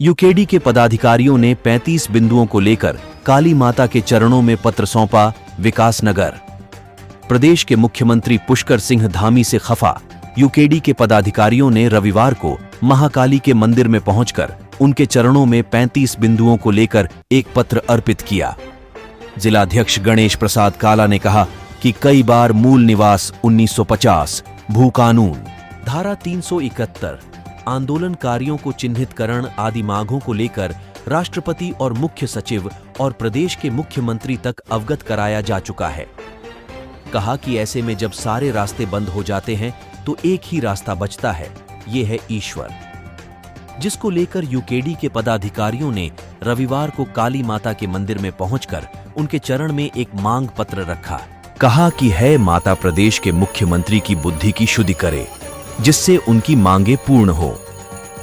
UKD के पदाधिकारियों ने 35 बिंदुओं को लेकर काली माता के चरणों में पत्र सौंपा। विकासनगर। प्रदेश के मुख्यमंत्री पुष्कर सिंह धामी से खफा यूकेडी के पदाधिकारियों ने रविवार को महाकाली के मंदिर में पहुंचकर उनके चरणों में 35 बिंदुओं को लेकर एक पत्र अर्पित किया। जिलाध्यक्ष गणेश प्रसाद काला ने कहा कि कई बार मूल निवास 1950, भू कानून, धारा 371, आंदोलनकारियों को चिन्हितकरण आदि मांगों को लेकर राष्ट्रपति और मुख्य सचिव और प्रदेश के मुख्यमंत्री तक अवगत कराया जा चुका है। कहा कि ऐसे में जब सारे रास्ते बंद हो जाते हैं तो एक ही रास्ता बचता है, ये है ईश्वर, जिसको लेकर यूकेडी के पदाधिकारियों ने रविवार को काली माता के मंदिर में पहुंचकर उनके चरण में एक मांग पत्र रखा। कहा कि है माता प्रदेश के मुख्यमंत्री की बुद्धि की शुद्धि करे, जिससे उनकी मांगे पूर्ण हो।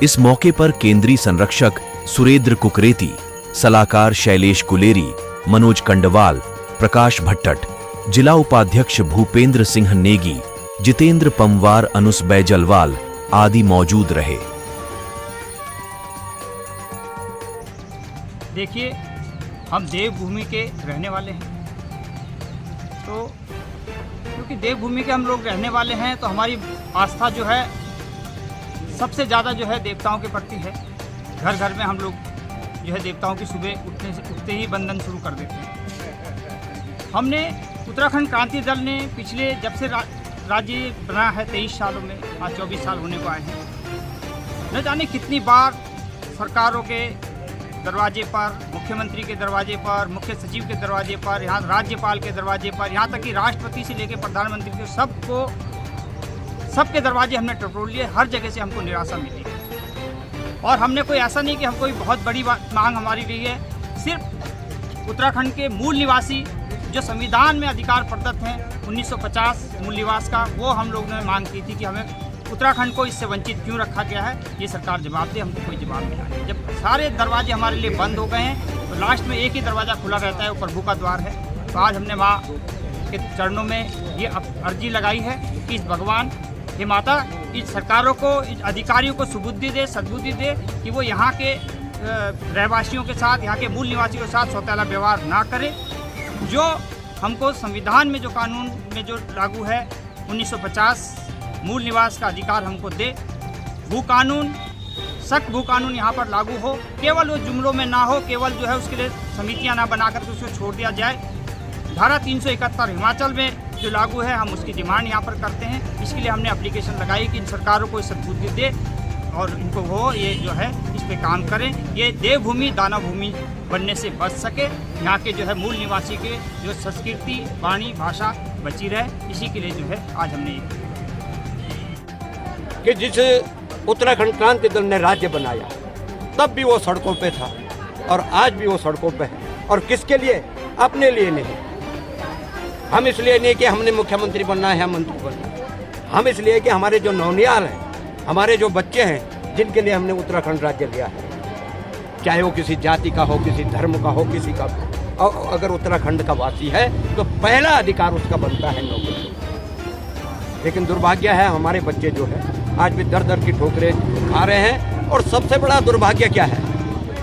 इस मौके पर केंद्रीय संरक्षक सुरेंद्र कुकरेती, सलाहकार शैलेश गुलेरी, मनोज कंडवाल, प्रकाश भट्टट, जिला उपाध्यक्ष भूपेंद्र सिंह नेगी, जितेंद्र पंवार, अनुस बैजलवाल आदि मौजूद रहे। देखिए, हम देवभूमि के रहने वाले हैं, तो क्योंकि देवभूमि के हम लोग रहने वाले हैं तो हमारी आस्था जो है सबसे ज़्यादा जो है देवताओं के प्रति है। घर घर में हम लोग जो है देवताओं की सुबह उठते ही वंदन शुरू कर देते हैं। हमने उत्तराखंड क्रांति दल ने पिछले जब से राज्य बना है 23 सालों में, आज 24 साल होने को आए हैं, न जाने कितनी बार सरकारों के दरवाजे पर, मुख्यमंत्री के दरवाजे पर, मुख्य सचिव के दरवाजे पर, यहाँ राज्यपाल के दरवाजे पर, यहाँ तक कि राष्ट्रपति से लेकर प्रधानमंत्री के सबके दरवाजे हमने टटोल लिए। हर जगह से हमको निराशा मिली और हमने कोई ऐसा नहीं कि हम कोई बहुत बड़ी मांग हमारी रही है। सिर्फ उत्तराखंड के मूल निवासी जो संविधान में अधिकार प्रदत्त हैं 1950 मूल निवास का, वो हम लोगों ने मांग की थी कि हमें उत्तराखंड को इससे वंचित क्यों रखा गया है, ये सरकार जवाब दे। हमको कोई जवाब मिला है। जब सारे दरवाजे हमारे लिए बंद हो गए हैं तो लास्ट में एक ही दरवाज़ा खुला रहता है, वो प्रभु का द्वार है। तो आज हमने माँ के चरणों में ये अर्जी लगाई है कि इस भगवान हे माता, इस सरकारों को, इस अधिकारियों को सुबुद्धि दे, सद्बुद्धि दे कि वो यहाँ के रहवासियों के साथ, यहाँ के मूल निवासियों के साथ सौतेला व्यवहार ना करे। जो हमको संविधान में जो कानून में जो लागू है 1950 मूल निवास का अधिकार हमको दे। भू कानून, सख्त भू कानून यहाँ पर लागू हो, केवल वो जुमलों में ना हो, केवल जो है उसके लिए समितियाँ ना बना करके उसको छोड़ दिया जाए। धारा 371 हिमाचल में जो लागू है, हम उसकी डिमांड यहाँ पर करते हैं। इसके लिए हमने एप्लीकेशन लगाई कि इन सरकारों को सद्बुद्धि दे और इनको वो ये जो है इस पे काम करें, ये देवभूमि दाना भूमि बनने से बच सके। यहाँ के जो है मूल निवासी के जो संस्कृति, वाणी, भाषा बची रहे, इसी के लिए जो है आज हमने कि जिस उत्तराखंड क्रांति दल ने राज्य बनाया तब भी वो सड़कों पे था और आज भी वो सड़कों पे है। और किसके लिए? अपने लिए नहीं। हम इसलिए नहीं कि हमने मुख्यमंत्री बनना है या मंत्री बनना है, हम इसलिए कि हमारे जो नौनियाल हैं, हमारे जो बच्चे हैं, जिनके लिए हमने उत्तराखंड राज्य लिया है, चाहे वो किसी जाति का हो, किसी धर्म का हो, किसी का हो, और अगर उत्तराखंड का वासी है तो पहला अधिकार उसका बनता है नौकरी। लेकिन दुर्भाग्य है, हमारे बच्चे जो है आज भी दर दर की ठोकरें खा रहे हैं। और सबसे बड़ा दुर्भाग्य क्या है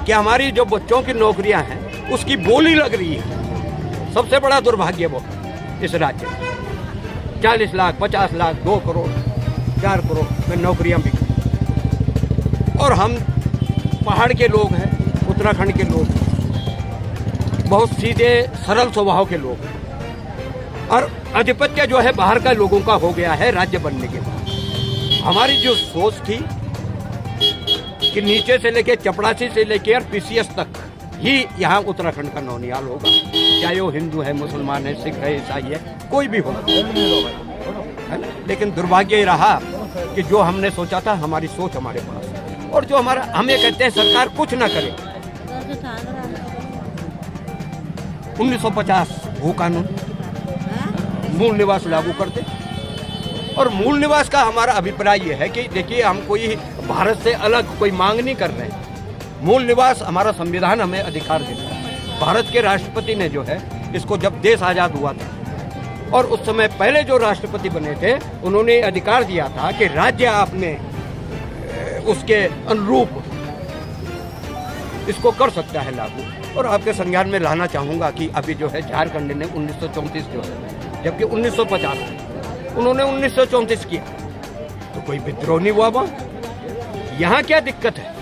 कि हमारी जो बच्चों की नौकरियां हैं उसकी बोली लग रही है। सबसे बड़ा दुर्भाग्य वो इस राज्य में 40 लाख, 50 लाख, 2 करोड़, 4 करोड़ में नौकरियां बिक, और हम पहाड़ के लोग हैं, उत्तराखंड के लोग, बहुत सीधे सरल स्वभाव के लोग हैं। और आधिपत्य जो है बाहर का लोगों का हो गया है राज्य बनने के बाद। हमारी जो सोच थी कि नीचे से लेके चपड़ासी से लेके और पीसीएस तक ही यहाँ उत्तराखंड का नौनियाल होगा, चाहे वो हिंदू है, मुसलमान है, सिख है, ईसाई है, कोई भी हो, है ना। लेकिन दुर्भाग्य ये रहा कि जो हमने सोचा था, हमारी सोच हमारे पास है, और जो हमारा, हमें कहते हैं सरकार कुछ ना करे। 1950 भू कानून, मूल निवास लागू करते। और मूल निवास का हमारा अभिप्राय ये है कि देखिए, हम कोई भारत से अलग कोई मांग नहीं कर रहे हैं। मूल निवास हमारा संविधान हमें अधिकार देता है। भारत के राष्ट्रपति ने जो है इसको, जब देश आज़ाद हुआ था और उस समय पहले जो राष्ट्रपति बने थे, उन्होंने अधिकार दिया था कि राज्य आपने उसके अनुरूप इसको कर सकता है लागू। और आपके संज्ञान में लाना चाहूँगा कि अभी जो है झारखंड ने 1934 जो है, जबकि 1950 उन्होंने 1934 किया, तो कोई विद्रोह नहीं हुआ वहाँ। यहाँ क्या दिक्कत है?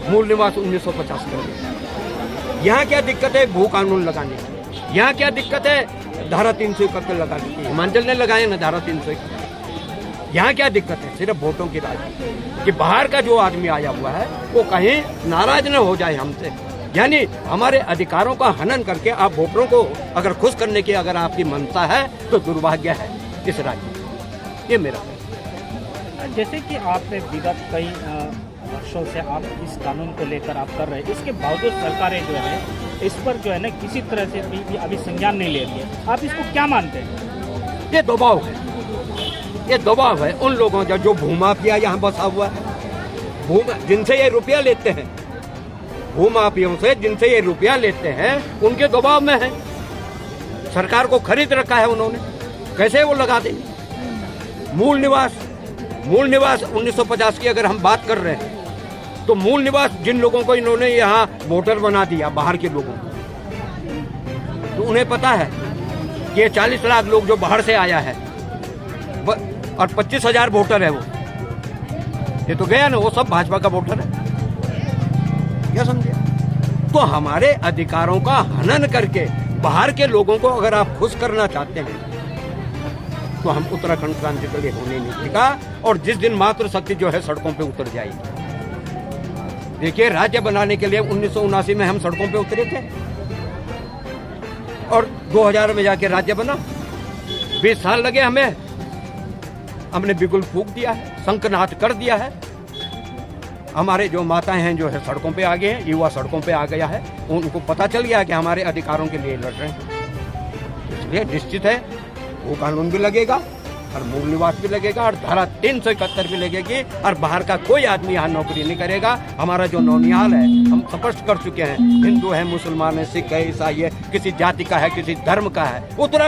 मूल निवास 1950 कर दिया। यहाँ क्या दिक्कत है भू कानून लगाने की? यहाँ क्या दिक्कत है धारा 371 लगाने की? हिमाचल ने लगाए ना धारा 371। यहाँ क्या दिक्कत है? सिर्फ वोटों की राजनीति, कि बाहर का जो आदमी आया हुआ है वो कहीं नाराज न हो जाए हमसे। यानी हमारे अधिकारों का हनन करके आप वोटरों को अगर खुश करने की अगर आपकी मनसा है तो दुर्भाग्य है इस राज्य में। ये मेरा है। जैसे कि आपने विगत कई वर्षों से आप इस कानून को लेकर आप कर रहे हैं, इसके बावजूद सरकारें जो है इस पर जो है ना किसी तरह से भी अभी संज्ञान नहीं ले रही है। आप इसको क्या मानते हैं? ये दबाव है, ये दबाव है उन लोगों का जो भूमाफिया यहाँ बसा हुआ है, जिनसे ये रुपया लेते हैं, भूमाफियों से जिनसे ये रुपया लेते हैं उनके दबाव में है। सरकार को खरीद रखा है उन्होंने, कैसे वो लगा देंगे? मूल निवास 1950 की अगर हम बात कर रहे हैं तो मूल निवास जिन लोगों को इन्होंने यहाँ वोटर बना दिया, बाहर के लोगों को, तो उन्हें पता है कि ये 40 लाख लोग जो बाहर से आया है और 25,000 वोटर है वो, ये तो गया ना, वो सब भाजपा का वोटर है। क्या समझे? तो हमारे अधिकारों का हनन करके बाहर के लोगों को अगर आप खुश करना चाहते हैं तो हम उत्तराखंड क्रांति के लिए होने नहीं देगा। और जिस दिन मातृशक्ति जो है सड़कों पे उतर जाएगी, देखिए राज्य बनाने के लिए 1979 में हम सड़कों पे उतरे थे और 2000 में जाके राज्य बना। 20 साल लगे हमें, हमने बिगुल फूंक दिया है, शंखनाद कर दिया है। हमारे जो माताएं हैं जो है सड़कों पे आ गए हैं, युवा सड़कों पे आ गया है, उनको पता चल गया कि हमारे अधिकारों के लिए लड़ रहे हैं। इसलिए निश्चित है वो कानून भी लगेगा और मूल निवास भी लगेगा और धारा 371 भी लगेगी और बाहर का कोई आदमी यहाँ नौकरी नहीं करेगा। हमारा जो नौनिहाल है हम स्पष्ट कर चुके हैं, हिंदू है, मुसलमान है, सिख है, ईसाई है, किसी जाति का है, किसी धर्म का है, उत्तराखंड